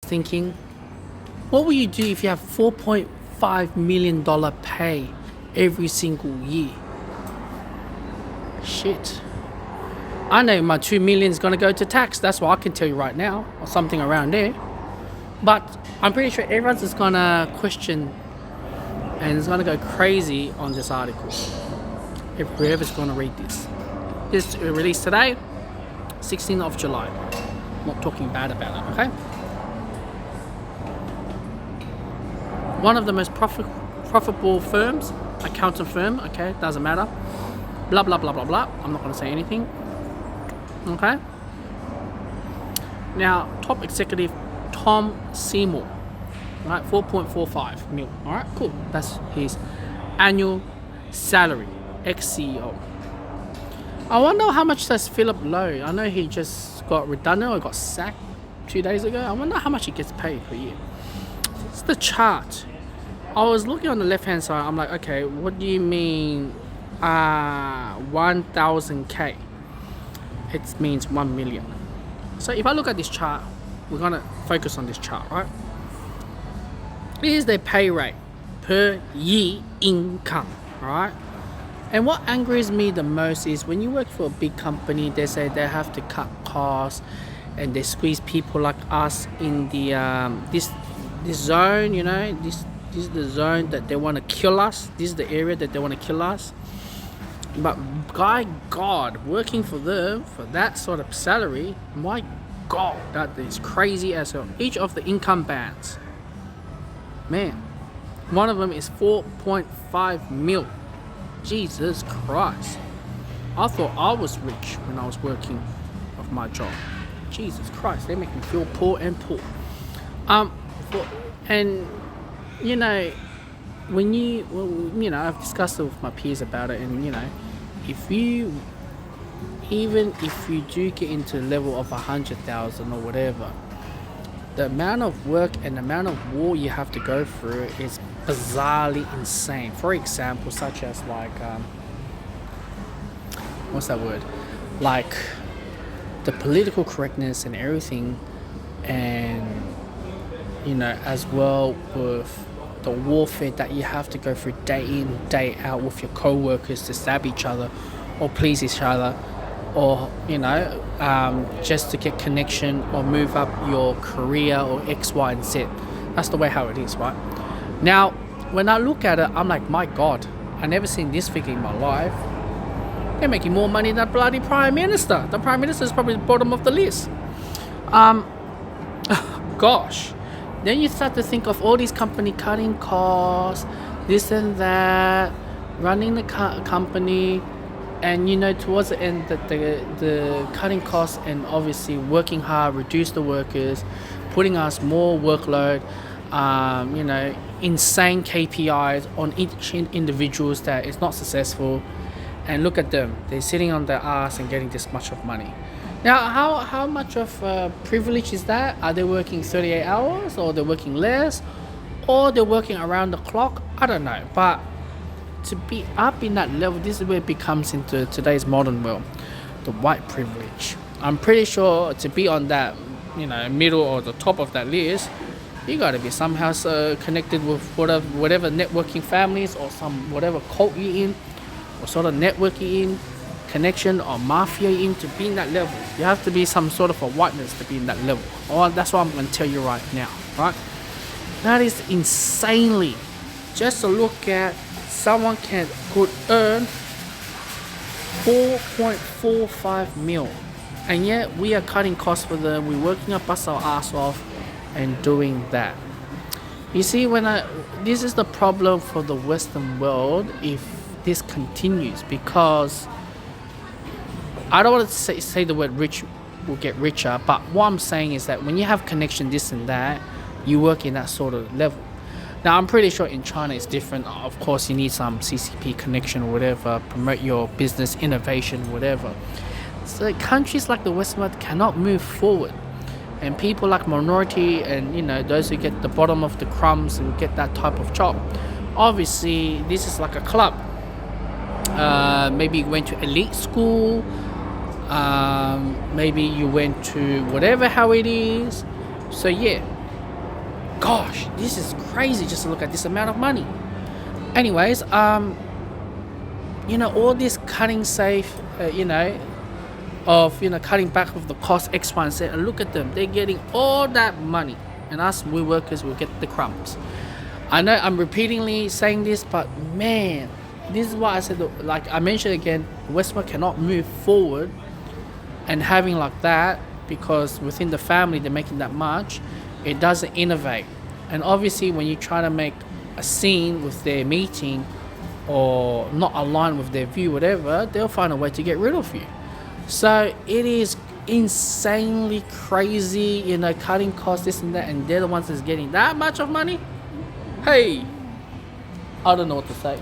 thinking, what will you do if you have $4.5 million pay every single year? Shit. I know my 2 million is going to go to tax. That's what I can tell you right now, or something around there. But I'm pretty sure everyone's just going to question and is going to go crazy on this article. If whoever's going to read this. It's released today, 16th of July. I'm not talking bad about it, okay? One of the most profitable firms, accountant firm, okay, doesn't matter. Blah, blah, blah, blah, blah. I'm not going to say anything. Okay? Now, top executive Tom Seymour, right? 4.45 mil. All right, cool. That's his annual salary, ex-CEO. I wonder how much does Philip Lowe. I know he just got redundant or got sacked 2 days ago. I wonder how much he gets paid per year. It's the chart. I was looking on the left-hand side. I'm like, okay, what do you mean 1,000K? It means 1 million. So if I look at this chart, we're gonna focus on this chart, right? Here's their pay rate per year income, right? And what angers me the most is when you work for a big company, they say they have to cut costs and they squeeze people like us in the this zone, you know, this is the zone that they want to kill us. This is the area that they want to kill us. But by God, working for them for that sort of salary, my God, that is crazy as hell. Each of the income bands, man, one of them is 4.5 mil. Jesus Christ. I thought I was rich when I was working of my job. Jesus Christ, they make me feel poor and poor. And you know, when I've discussed it with my peers about it, and even if you do get into the level of 100,000 or whatever, the amount of work and the amount of war you have to go through is bizarrely insane. For example, such as like what's that word? Like the political correctness and everything, and as well with the warfare that you have to go through day in, day out with your co-workers to stab each other or please each other, or just to get connection or move up your career or X, Y, and Z. That's the way how it is, right? Now, when I look at it, I'm like, my God, I never seen this figure in my life. They're making more money than bloody Prime Minister. The Prime Minister is probably the bottom of the list. Gosh. Then you start to think of all these company cutting costs, this and that, running the company, and towards the end that the cutting costs and obviously working hard, reduce the workers, putting us more workload, insane KPIs on each individuals that is not successful, and look at them, they're sitting on their ass and getting this much of money. Now, how much of privilege is that? Are they working 38 hours, or they're working less, or they're working around the clock? I don't know. But to be up in that level, this is where it becomes into today's modern world, the white privilege. I'm pretty sure to be on that, middle or the top of that list, you got to be somehow connected with whatever networking families or some whatever cult you're in, or sort of network you're in, connection or mafia in to be in that level. You have to be some sort of a whiteness to be in that level. Oh, that's what I'm going to tell you right now, right? That is insanely. Just to look at someone could earn 4.45 mil, and yet we are cutting costs for them. We're working up our ass off and doing that. You see, this is the problem for the Western world if this continues, because I don't want to say the word rich will get richer, but what I'm saying is that when you have connection, this and that, you work in that sort of level. Now, I'm pretty sure in China it's different. Of course, you need some CCP connection or whatever, promote your business, innovation, whatever. So countries like the Western world cannot move forward. And people like minority and, those who get the bottom of the crumbs will get that type of job. Obviously, this is like a club. Maybe you went to elite school, maybe you went to whatever how it is. So yeah, Gosh, this is crazy just to look at this amount of money. Anyways, all this cutting safe, of cutting back with the cost X, Y, and Z, and look at them, they're getting all that money, and us we workers will get the crumbs. I know I'm repeatedly saying this, but man, this is why I said, like I mentioned again, Westmore cannot move forward and having like that because within the family they're making that much, it doesn't innovate. And obviously, when you try to make a scene with their meeting or not align with their view, whatever, they'll find a way to get rid of you. So it is insanely crazy, cutting costs, this and that, and they're the ones that's getting that much of money. Hey, I don't know what to say.